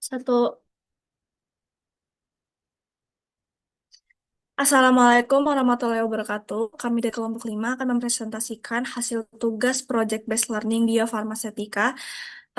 Satu. Assalamualaikum warahmatullahi wabarakatuh. Kami dari kelompok 5 akan mempresentasikan hasil tugas Project Based Learning Biofarmacetika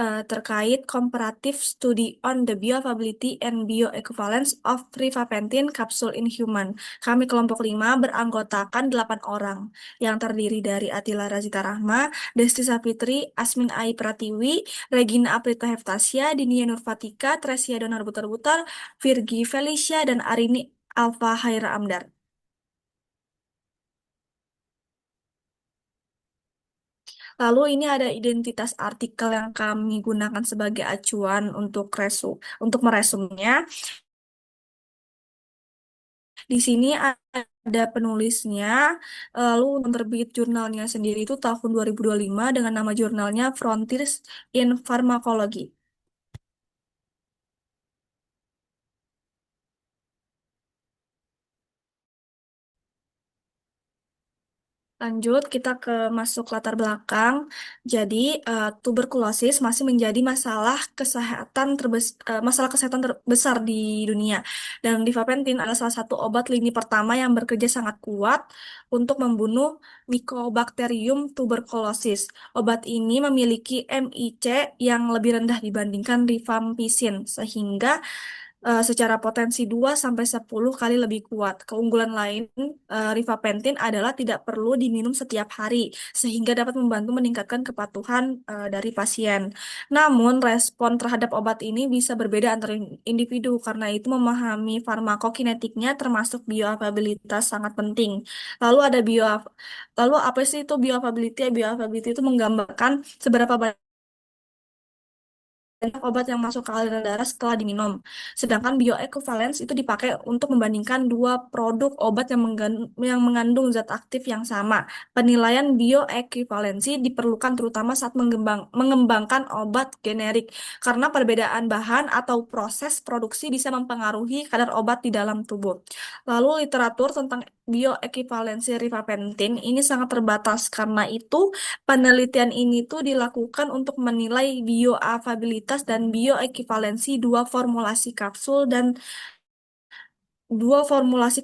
terkait Comparative Study on the Bioavailability and Bioequivalence of Rifampicin Capsule in Human. Kami kelompok 5 beranggotakan 8 orang yang terdiri dari Atila Razita Rahma, Desti Sapitri, Asmin Ai Pratiwi, Regina Aprita Heftasya, Dinia Nurfatika, Tresia Donar Butar-Butar, Virgi Felicia, dan Arini Alfa Haira Amdar. Lalu ini ada identitas artikel yang kami gunakan sebagai acuan untuk meresumnya. Di sini ada penulisnya, lalu penerbit jurnalnya sendiri itu tahun 2025 dengan nama jurnalnya Frontiers in Pharmacology. Lanjut, kita ke masuk latar belakang. Jadi, tuberkulosis masih menjadi masalah kesehatan terbesar di dunia. Dan rifampicin adalah salah satu obat lini pertama yang bekerja sangat kuat untuk membunuh Mycobacterium tuberculosis. Obat ini memiliki MIC yang lebih rendah dibandingkan rifampicin, sehingga secara potensi 2 sampai 10 kali lebih kuat. Keunggulan lain rifampicin adalah tidak perlu diminum setiap hari, sehingga dapat membantu meningkatkan kepatuhan dari pasien. Namun, respon terhadap obat ini bisa berbeda antar individu, karena itu memahami farmakokinetiknya termasuk bioavailabilitas sangat penting. Lalu ada lalu apa sih itu bioavailability? Bioavailability itu menggambarkan seberapa banyak obat yang masuk ke aliran darah setelah diminum. Sedangkan bioequivalence itu dipakai untuk membandingkan dua produk obat yang mengandung zat aktif yang sama. Penilaian bioequivalensi diperlukan terutama saat mengembangkan obat generik, karena perbedaan bahan atau proses produksi bisa mempengaruhi kadar obat di dalam tubuh. Lalu literatur tentang bioequivalensi rifampicin ini sangat terbatas, karena itu penelitian ini tuh dilakukan untuk menilai bioavailabilitas dan bioekivalensi dua formulasi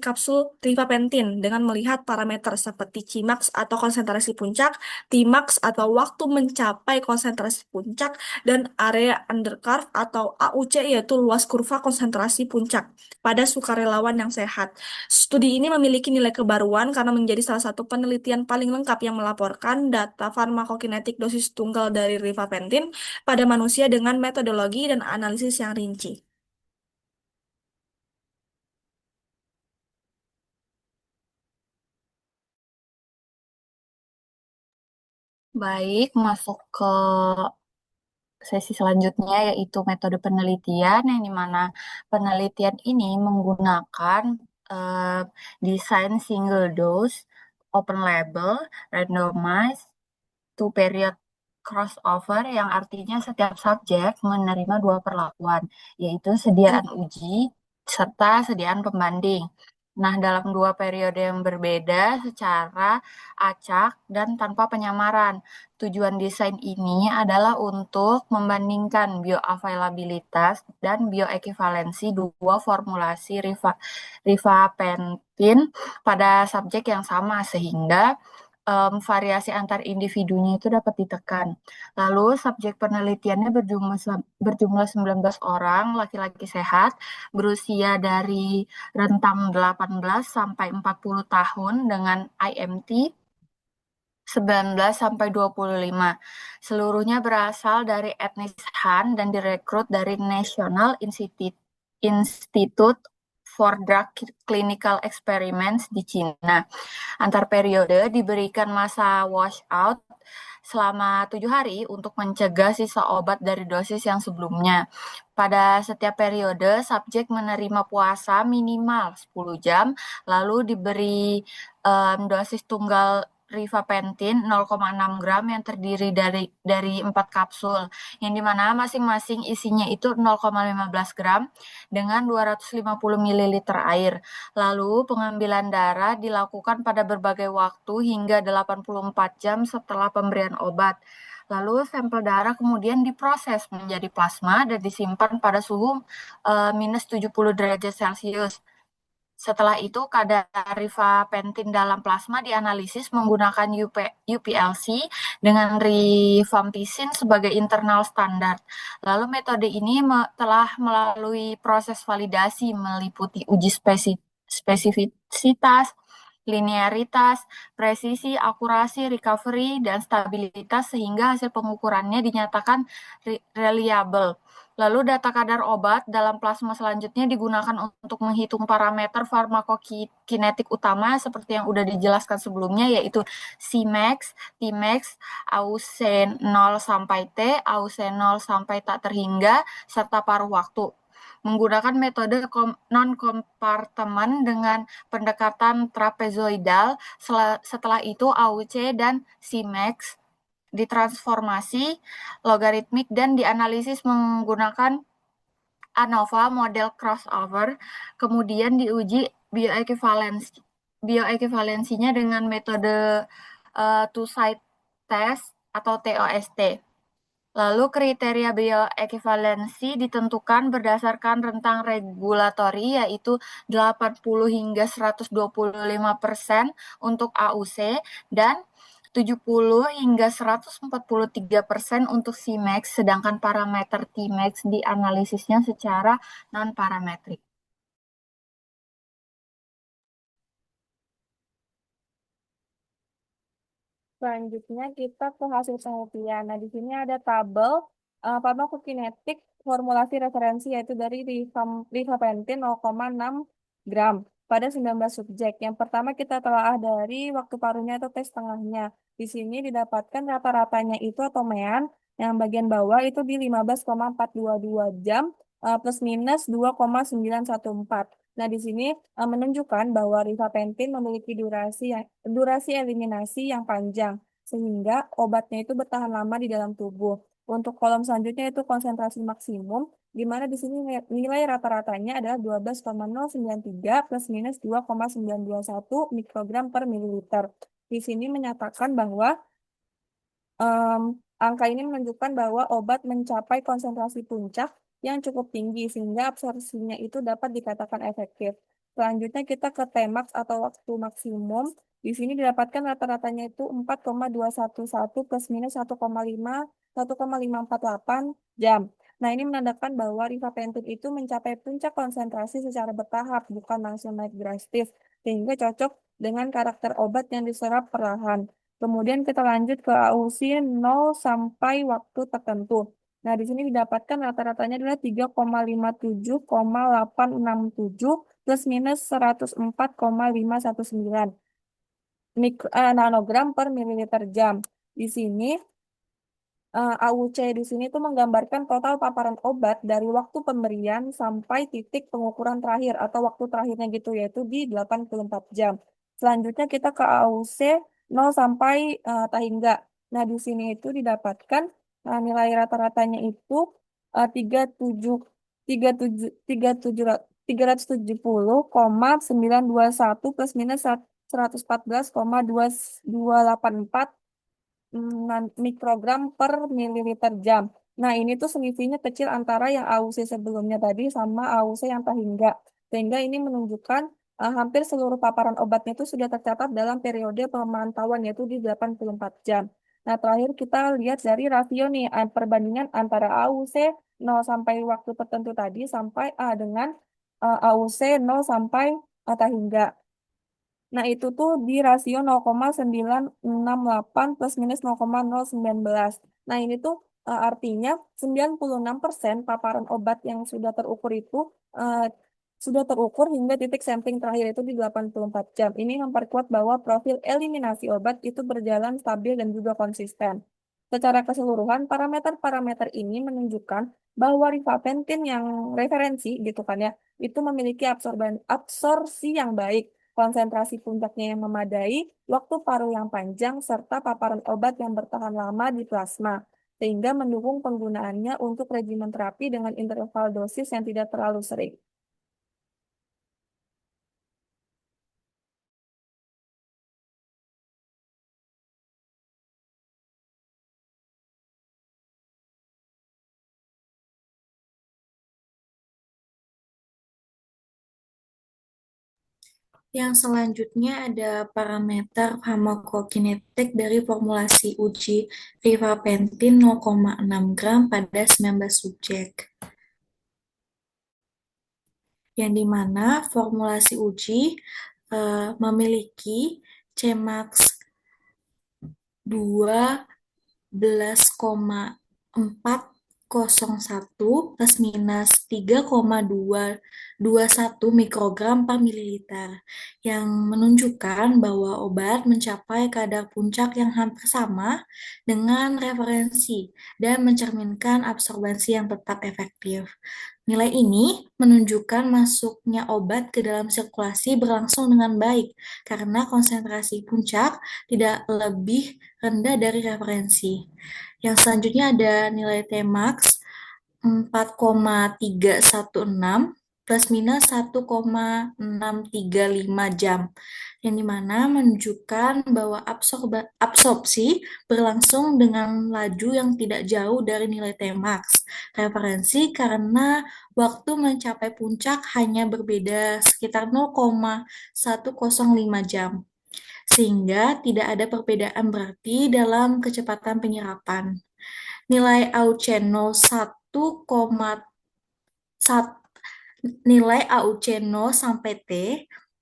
kapsul rifampicin dengan melihat parameter seperti Cmax atau konsentrasi puncak, Tmax atau waktu mencapai konsentrasi puncak, dan area under curve atau AUC yaitu luas kurva konsentrasi puncak pada sukarelawan yang sehat. Studi ini memiliki nilai kebaruan karena menjadi salah satu penelitian paling lengkap yang melaporkan data farmakokinetik dosis tunggal dari rifampicin pada manusia dengan metodologi dan analisis yang rinci. Baik, masuk ke sesi selanjutnya yaitu metode penelitian yang dimana penelitian ini menggunakan eh, desain single dose, open label, randomized, two period crossover yang artinya setiap subjek menerima dua perlakuan, yaitu sediaan uji serta sediaan pembanding. Nah, dalam dua periode yang berbeda secara acak dan tanpa penyamaran. Tujuan desain ini adalah untuk membandingkan bioavailabilitas dan bioekivalensi dua formulasi rifampicin pada subjek yang sama sehingga variasi antar individunya itu dapat ditekan. Lalu subjek penelitiannya berjumlah 19 orang laki-laki sehat berusia dari rentang 18 sampai 40 tahun dengan IMT 19 sampai 25. Seluruhnya berasal dari etnis Han dan direkrut dari Institute for Drug Clinical Experiments di Cina. Antar periode diberikan masa washout selama 7 hari untuk mencegah sisa obat dari dosis yang sebelumnya. Pada setiap periode, subjek menerima puasa minimal 10 jam, lalu diberi dosis tunggal rifampicin 0,6 gram yang terdiri dari 4 kapsul, yang dimana masing-masing isinya itu 0,15 gram dengan 250 ml air. Lalu pengambilan darah dilakukan pada berbagai waktu hingga 84 jam setelah pemberian obat. Lalu sampel darah kemudian diproses menjadi plasma dan disimpan pada suhu minus 70 derajat Celcius. Setelah itu, kadar rifampicin dalam plasma dianalisis menggunakan UPLC dengan rifampicin sebagai internal standar. Lalu metode ini telah melalui proses validasi meliputi uji spesifisitas, linearitas, presisi, akurasi, recovery, dan stabilitas sehingga hasil pengukurannya dinyatakan reliable. Lalu data kadar obat dalam plasma selanjutnya digunakan untuk menghitung parameter farmakokinetik utama seperti yang sudah dijelaskan sebelumnya, yaitu Cmax, Tmax, AUC 0 sampai T, AUC 0 sampai tak terhingga, serta paruh waktu. Menggunakan metode non-kompartemen dengan pendekatan trapezoidal, setelah itu AUC dan Cmax ditransformasi logaritmik dan dianalisis menggunakan ANOVA model crossover, kemudian diuji bioekivalensinya dengan metode two-side test atau TOST. Lalu kriteria bioekivalensi ditentukan berdasarkan rentang regulatori yaitu 80 hingga 125% untuk AUC dan 70 hingga 143% untuk Cmax, sedangkan parameter Tmax dianalisisnya secara non-parametrik. Selanjutnya kita ke hasil penelitian. Nah, di sini ada tabel farmakokinetik formulasi referensi yaitu dari rifampicin 0,6 gram pada 19 subjek. Yang pertama kita telah dari waktu parunya atau tes tengahnya. Di sini didapatkan rata-ratanya itu atau mean yang bagian bawah itu di 15,422 jam plus minus 2,914. Nah, di sini menunjukkan bahwa rifampicin memiliki durasi eliminasi yang panjang, sehingga obatnya itu bertahan lama di dalam tubuh. Untuk kolom selanjutnya itu konsentrasi maksimum, di mana di sini nilai rata-ratanya adalah 12,093 plus minus 2,921 mikrogram per mililiter. Di sini menyatakan bahwa Em, angka ini menunjukkan bahwa obat mencapai konsentrasi puncak yang cukup tinggi sehingga absorpsinya itu dapat dikatakan efektif. Selanjutnya kita ke Tmax atau waktu maksimum. Di sini didapatkan rata-ratanya itu 4,211 plus minus 1,548 jam. Nah, ini menandakan bahwa rifampicin itu mencapai puncak konsentrasi secara bertahap, bukan langsung naik drastis, sehingga cocok dengan karakter obat yang diserap perlahan. Kemudian kita lanjut ke AUC 0 sampai waktu tertentu. Nah, di sini didapatkan rata-ratanya adalah 3,57,867 plus minus 104,519 nanogram per mililiter jam. Di sini AUC di sini itu menggambarkan total paparan obat dari waktu pemberian sampai titik pengukuran terakhir atau waktu terakhirnya gitu yaitu di 84 jam. Selanjutnya kita ke AUC 0 sampai tak hingga. Nah, di sini itu didapatkan nilai rata-ratanya itu 37 37 37 370,921 plus minus 114,2284 mikrogram per mililiter jam. Nah, ini tuh selisihnya kecil antara yang AUC sebelumnya tadi sama AUC yang tahingga. Sehingga ini menunjukkan hampir seluruh paparan obatnya itu sudah tercatat dalam periode pemantauan yaitu di 84 jam. Nah, terakhir kita lihat dari rasio nih, perbandingan antara AUC 0 sampai waktu tertentu tadi sampai dengan AUC 0 sampai tahingga. Nah, itu tuh di rasio 0,968 plus minus 0,019. Nah, ini tuh artinya 96% paparan obat yang sudah terukur itu eh, sudah terukur hingga titik sampling terakhir itu di 84 jam. Ini memperkuat bahwa profil eliminasi obat itu berjalan stabil dan juga konsisten. Secara keseluruhan, parameter-parameter ini menunjukkan bahwa rifampicin yang referensi gitu kan ya, itu memiliki absorpsi yang baik, konsentrasi puncaknya yang memadai, waktu paruh yang panjang, serta paparan obat yang bertahan lama di plasma, sehingga mendukung penggunaannya untuk regimen terapi dengan interval dosis yang tidak terlalu sering. Yang selanjutnya ada parameter farmakokinetik dari formulasi uji rifapentin 0,6 gram pada 19 subjek. Yang dimana formulasi uji memiliki Cmax 12,401 plus minus 3,221 mikrogram per mililiter, yang menunjukkan bahwa obat mencapai kadar puncak yang hampir sama dengan referensi dan mencerminkan absorbensi yang tetap efektif. Nilai ini menunjukkan masuknya obat ke dalam sirkulasi berlangsung dengan baik karena konsentrasi puncak tidak lebih rendah dari referensi. Yang selanjutnya ada nilai Tmax 4,316 plus minus 1,635 jam, yang dimana menunjukkan bahwa absorpsi berlangsung dengan laju yang tidak jauh dari nilai Tmax referensi karena waktu mencapai puncak hanya berbeda sekitar 0,105 jam, sehingga tidak ada perbedaan berarti dalam kecepatan penyerapan. Nilai Auceno 1,1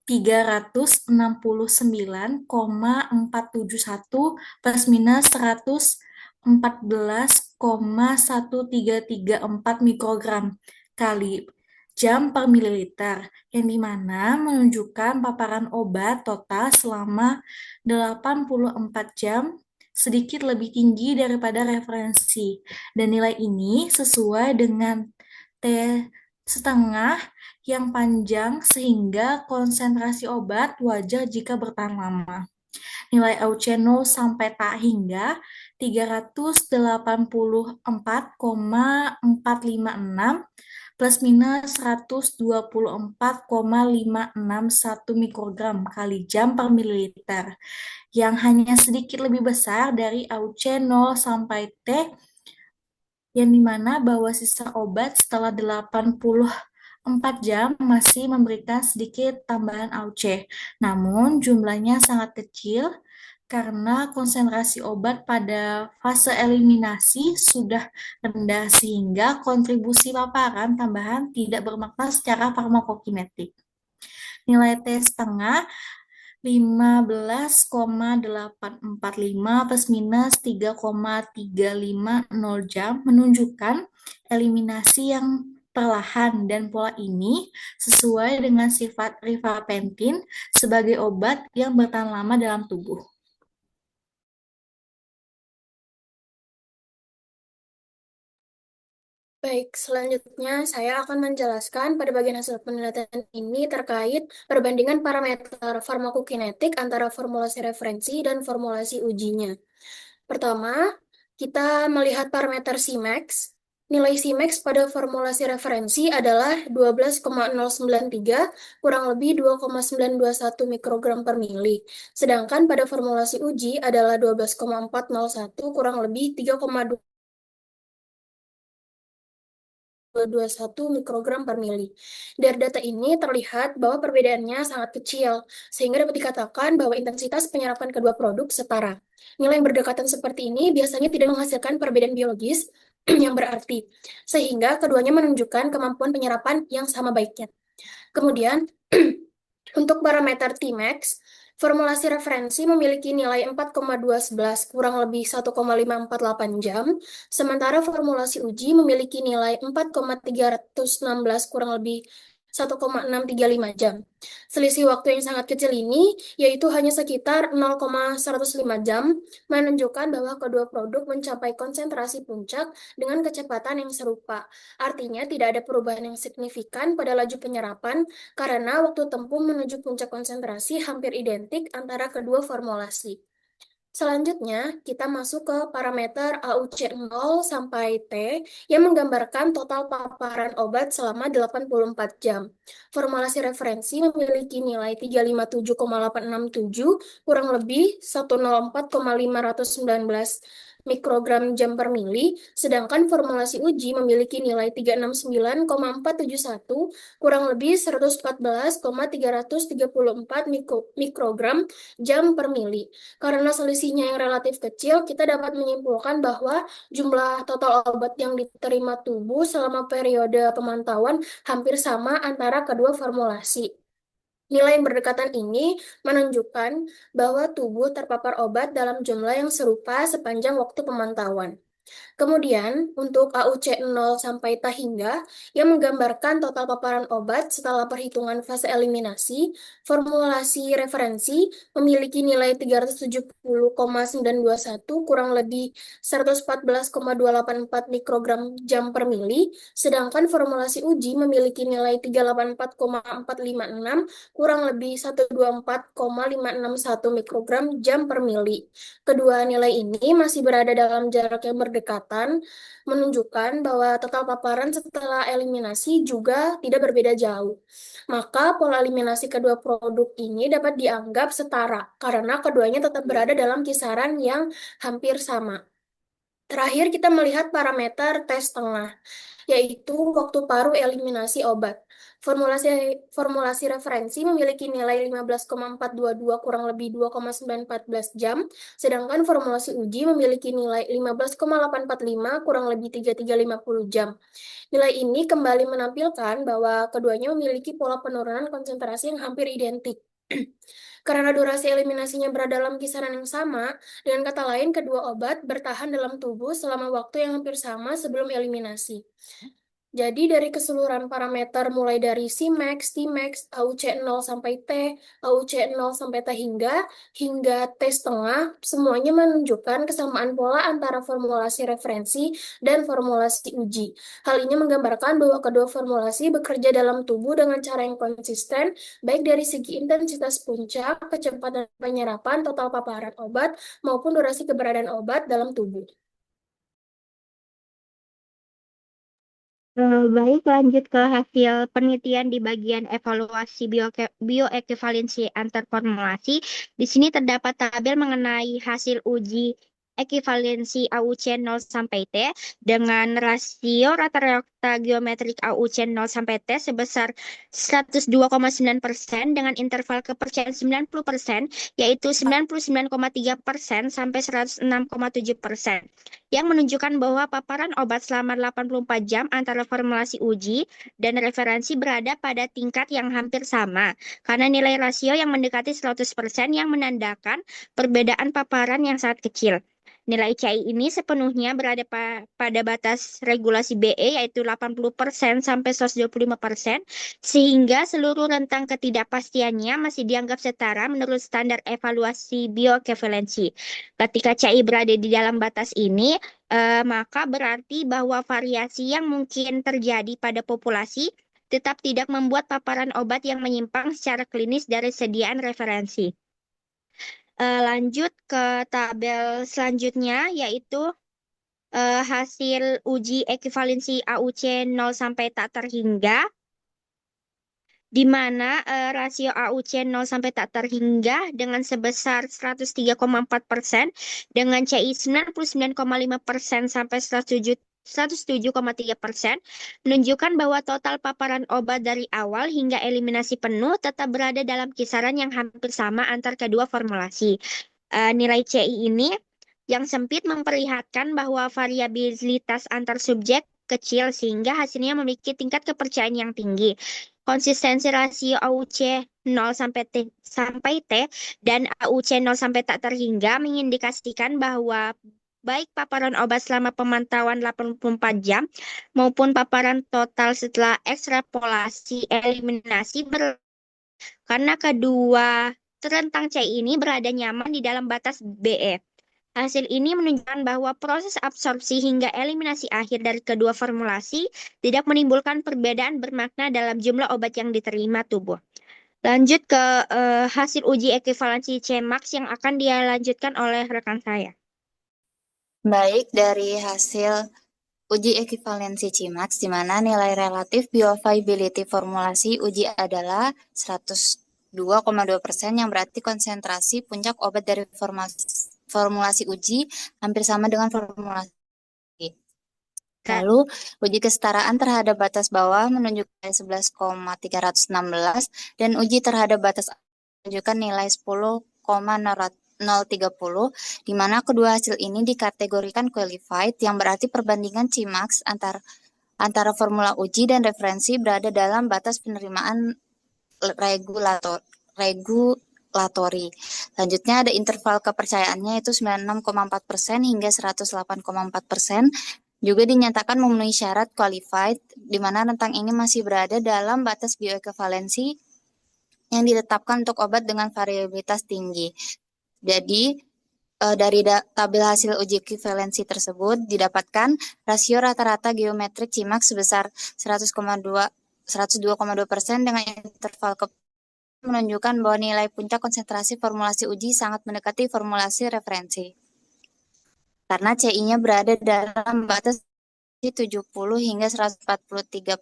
369,471 plus minus 114,1334 mikrogram kali jam per mililiter, yang dimana menunjukkan paparan obat total selama 84 jam sedikit lebih tinggi daripada referensi, dan nilai ini sesuai dengan T setengah yang panjang sehingga konsentrasi obat wajar jika bertahan lama. Nilai Auceno sampai tak hingga 384,456 plus minus 124,561 mikrogram kali jam per mililiter, yang hanya sedikit lebih besar dari Auce 0 sampai T, yang dimana bahwa sisa obat setelah 84 jam masih memberikan sedikit tambahan Auce. Namun jumlahnya sangat kecil karena konsentrasi obat pada fase eliminasi sudah rendah sehingga kontribusi paparan tambahan tidak bermakna secara farmakokinetik. Nilai T setengah 15,845 plus minus 3,350 jam menunjukkan eliminasi yang perlahan, dan pola ini sesuai dengan sifat rifapentin sebagai obat yang bertahan lama dalam tubuh. Baik, selanjutnya saya akan menjelaskan pada bagian hasil penelitian ini terkait perbandingan parameter farmakokinetik antara formulasi referensi dan formulasi ujinya. Pertama, kita melihat parameter Cmax. Nilai Cmax pada formulasi referensi adalah 12,093 kurang lebih 2,921 mikrogram per mili. Sedangkan pada formulasi uji adalah 12,401 kurang lebih 3,221 mikrogram per mili. Dari data ini terlihat bahwa perbedaannya sangat kecil, sehingga dapat dikatakan bahwa intensitas penyerapan kedua produk setara. Nilai yang berdekatan seperti ini biasanya tidak menghasilkan perbedaan biologis yang berarti, sehingga keduanya menunjukkan kemampuan penyerapan yang sama baiknya. Kemudian, untuk parameter Tmax, formulasi referensi memiliki nilai 4,211 kurang lebih 1,548 jam, sementara formulasi uji memiliki nilai 4,316 kurang lebih 1,635 jam. Selisih waktu yang sangat kecil ini, yaitu hanya sekitar 0,105 jam, menunjukkan bahwa kedua produk mencapai konsentrasi puncak dengan kecepatan yang serupa. Artinya tidak ada perubahan yang signifikan pada laju penyerapan karena waktu tempuh menuju puncak konsentrasi hampir identik antara kedua formulasi. Selanjutnya, kita masuk ke parameter AUC0 sampai T yang menggambarkan total paparan obat selama 84 jam. Formulasi referensi memiliki nilai 357,867 kurang lebih 104,519 mikrogram jam per mili, sedangkan formulasi uji memiliki nilai 369,471 kurang lebih 114,334 mikrogram jam per mili. Karena selisihnya yang relatif kecil, kita dapat menyimpulkan bahwa jumlah total obat yang diterima tubuh selama periode pemantauan hampir sama antara kedua formulasi. Nilai yang berdekatan ini menunjukkan bahwa tubuh terpapar obat dalam jumlah yang serupa sepanjang waktu pemantauan. Kemudian, untuk AUC 0 sampai T hingga yang menggambarkan total paparan obat setelah perhitungan fase eliminasi, formulasi referensi memiliki nilai 370,921 kurang lebih 114,284 mikrogram jam per mili, sedangkan formulasi uji memiliki nilai 384,456 kurang lebih 124,561 mikrogram jam per mili. Kedua nilai ini masih berada dalam jarak yang berdekatan, menunjukkan bahwa total paparan setelah eliminasi juga tidak berbeda jauh. Maka pola eliminasi kedua produk ini dapat dianggap setara, karena keduanya tetap berada dalam kisaran yang hampir sama. Terakhir, kita melihat parameter tes tengah, yaitu waktu paruh eliminasi obat. Formulasi referensi memiliki nilai 15,422 kurang lebih 2,914 jam, sedangkan formulasi uji memiliki nilai 15,845 kurang lebih 3350 jam. Nilai ini kembali menampilkan bahwa keduanya memiliki pola penurunan konsentrasi yang hampir identik. Karena durasi eliminasinya berada dalam kisaran yang sama, dengan kata lain, kedua obat bertahan dalam tubuh selama waktu yang hampir sama sebelum eliminasi. Jadi dari keseluruhan parameter mulai dari Cmax, Tmax, AUC 0 sampai T, AUC 0 sampai T hingga T setengah, semuanya menunjukkan kesamaan pola antara formulasi referensi dan formulasi uji. Hal ini menggambarkan bahwa kedua formulasi bekerja dalam tubuh dengan cara yang konsisten, baik dari segi intensitas puncak, kecepatan penyerapan total paparan obat, maupun durasi keberadaan obat dalam tubuh. Baik, lanjut ke hasil penelitian di bagian evaluasi bioekivalensi antar formulasi. Di sini terdapat tabel mengenai hasil uji ekivalensi AUC 0 sampai T dengan rasio rata-rata geometrik AUC 0 sampai T sebesar 102,9% dengan interval kepercayaan 90%, yaitu 99,3% sampai 106,7%, yang menunjukkan bahwa paparan obat selama 84 jam antara formulasi uji dan referensi berada pada tingkat yang hampir sama, karena nilai rasio yang mendekati 100% yang menandakan perbedaan paparan yang sangat kecil. Nilai CI ini sepenuhnya berada pada batas regulasi BE, yaitu 80% sampai 125%, sehingga seluruh rentang ketidakpastiannya masih dianggap setara menurut standar evaluasi bioequivalensi. Ketika CI berada di dalam batas ini, maka berarti bahwa variasi yang mungkin terjadi pada populasi tetap tidak membuat paparan obat yang menyimpang secara klinis dari sediaan referensi. Lanjut ke tabel selanjutnya, yaitu hasil uji ekivalensi AUC 0 sampai tak terhingga, di mana rasio AUC 0 sampai tak terhingga dengan sebesar 103,4%, dengan CI 99,5% sampai 107,3%, menunjukkan bahwa total paparan obat dari awal hingga eliminasi penuh tetap berada dalam kisaran yang hampir sama antar kedua formulasi. Nilai CI ini yang sempit memperlihatkan bahwa variabilitas antar subjek kecil sehingga hasilnya memiliki tingkat kepercayaan yang tinggi. Konsistensi rasio AUC 0 sampai T dan AUC 0 sampai tak terhingga mengindikasikan bahwa baik paparan obat selama pemantauan 84 jam maupun paparan total setelah ekstrapolasi eliminasi karena kedua rentang C ini berada nyaman di dalam batas BE. Hasil ini menunjukkan bahwa proses absorpsi hingga eliminasi akhir dari kedua formulasi tidak menimbulkan perbedaan bermakna dalam jumlah obat yang diterima tubuh. Lanjut ke hasil uji ekivalensi CMAX yang akan dilanjutkan oleh rekan saya. Baik, dari hasil uji ekivalensi CIMAX, di mana nilai relatif bioavailability formulasi uji adalah 102,2%, yang berarti konsentrasi puncak obat dari formulasi uji hampir sama dengan formulasi. Kak, Lalu, uji kesetaraan terhadap batas bawah menunjukkan 11,316 dan uji terhadap batas atas menunjukkan nilai 10,030, di mana kedua hasil ini dikategorikan qualified, yang berarti perbandingan Cmax antara formula uji dan referensi berada dalam batas penerimaan regulatori. Selanjutnya ada interval kepercayaannya yaitu 96,4% hingga 108,4%. Juga dinyatakan memenuhi syarat qualified, di mana rentang ini masih berada dalam batas bioekuivalensi yang ditetapkan untuk obat dengan variabilitas tinggi. Jadi, dari tabel hasil uji ekivalensi tersebut didapatkan rasio rata-rata geometrik Cmax sebesar 102,2% dengan interval menunjukkan bahwa nilai puncak konsentrasi formulasi uji sangat mendekati formulasi referensi. Karena CI-nya berada dalam batas 70 hingga 143%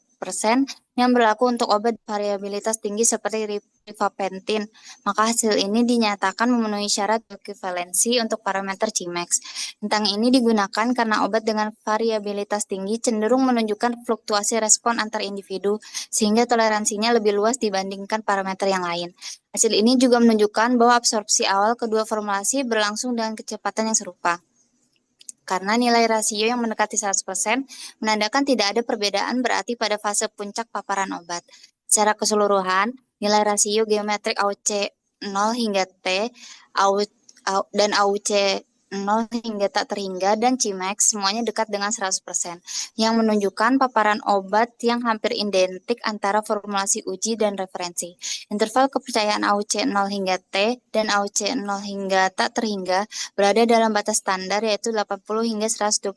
yang berlaku untuk obat variabilitas tinggi seperti rifapentin. Maka hasil ini dinyatakan memenuhi syarat ekivalensi untuk parameter Cmax. Tentang ini digunakan karena obat dengan variabilitas tinggi cenderung menunjukkan fluktuasi respon antar individu sehingga toleransinya lebih luas dibandingkan parameter yang lain. Hasil ini juga menunjukkan bahwa absorpsi awal kedua formulasi berlangsung dengan kecepatan yang serupa. Karena nilai rasio yang mendekati 100% menandakan tidak ada perbedaan berarti pada fase puncak paparan obat. Secara keseluruhan, nilai rasio geometrik AUC 0 hingga T dan AUC 0 hingga tak terhingga dan Cmax semuanya dekat dengan 100%, yang menunjukkan paparan obat yang hampir identik antara formulasi uji dan referensi. Interval kepercayaan AUC 0 hingga T dan AUC 0 hingga tak terhingga berada dalam batas standar yaitu 80 hingga 125%,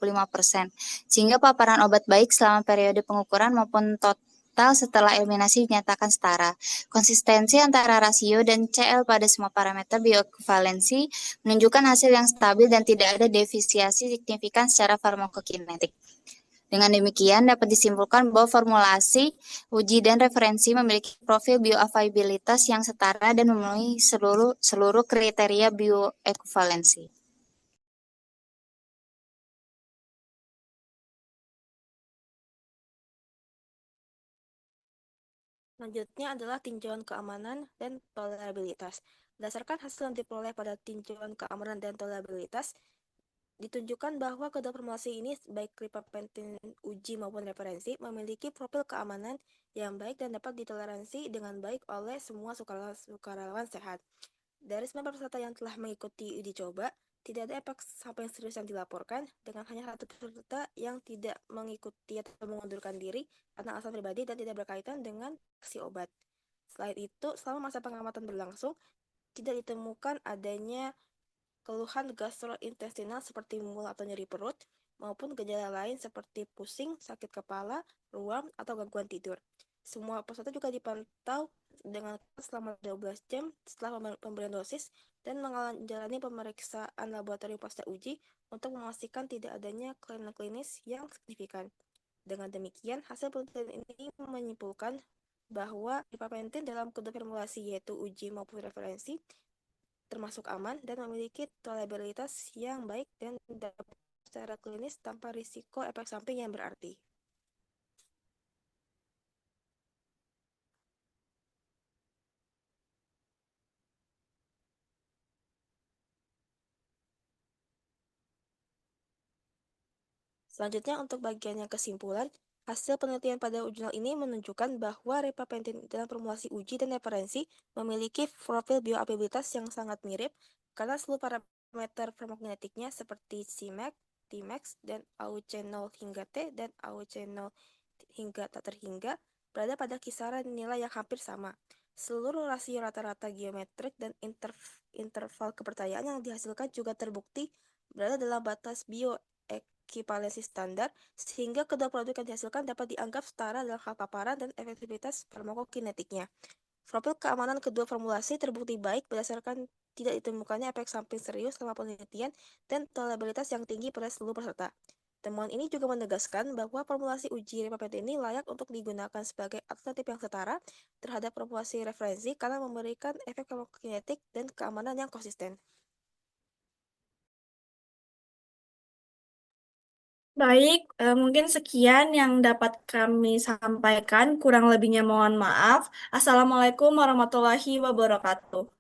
sehingga paparan obat baik selama periode pengukuran maupun total setelah eliminasi dinyatakan setara. Konsistensi antara rasio dan CL pada semua parameter bioekuivalensi menunjukkan hasil yang stabil dan tidak ada defisiasi signifikan secara farmakokinetik. Dengan demikian, dapat disimpulkan bahwa formulasi, uji, dan referensi memiliki profil bioavailabilitas yang setara dan memenuhi seluruh kriteria bioekuivalensi. Selanjutnya adalah tinjauan keamanan dan tolerabilitas. Berdasarkan hasil yang diperoleh pada tinjauan keamanan dan tolerabilitas, ditunjukkan bahwa kedua formulasi ini, baik rifapentin uji maupun referensi, memiliki profil keamanan yang baik dan dapat ditoleransi dengan baik oleh semua sukarelawan sehat. Dari 9 peserta yang telah mengikuti uji coba, tidak ada efek samping serius yang dilaporkan, dengan hanya satu peserta yang tidak mengikuti atau mengundurkan diri karena alasan pribadi dan tidak berkaitan dengan aksi obat. Selain itu, selama masa pengamatan berlangsung, tidak ditemukan adanya keluhan gastrointestinal seperti mual atau nyeri perut, maupun gejala lain seperti pusing, sakit kepala, ruam, atau gangguan tidur. Semua peserta juga dipantau dengan selama 12 jam setelah pemberian dosis dan menjalani pemeriksaan laboratorium pasca uji untuk memastikan tidak adanya kelainan klinis yang signifikan. Dengan demikian, hasil penelitian ini menyimpulkan bahwa rifapentin dalam kedua formulasi yaitu uji maupun referensi termasuk aman dan memiliki tolerabilitas yang baik dan dapat secara klinis tanpa risiko efek samping yang berarti. Selanjutnya, untuk bagian yang kesimpulan, hasil penelitian pada jurnal ini menunjukkan bahwa rifapentin dalam formulasi uji dan referensi memiliki profil bioavailabilitas yang sangat mirip karena seluruh parameter farmakokinetiknya seperti Cmax, Tmax, dan AUC 0 hingga T dan AUC 0 hingga tak terhingga berada pada kisaran nilai yang hampir sama. Seluruh rasio rata-rata geometrik dan interval kepercayaan yang dihasilkan juga terbukti berada dalam batas bioekivalensi standar, sehingga kedua produk yang dihasilkan dapat dianggap setara dalam hal paparan dan efektivitas farmakokinetiknya. Profil keamanan kedua formulasi terbukti baik berdasarkan tidak ditemukannya efek samping serius selama penelitian dan tolerabilitas yang tinggi pada seluruh peserta. Temuan ini juga menegaskan bahwa formulasi uji rifapentin ini layak untuk digunakan sebagai alternatif yang setara terhadap formulasi referensi karena memberikan efek farmakokinetik dan keamanan yang konsisten. Baik, mungkin sekian yang dapat kami sampaikan. Kurang lebihnya mohon maaf. Assalamualaikum warahmatullahi wabarakatuh.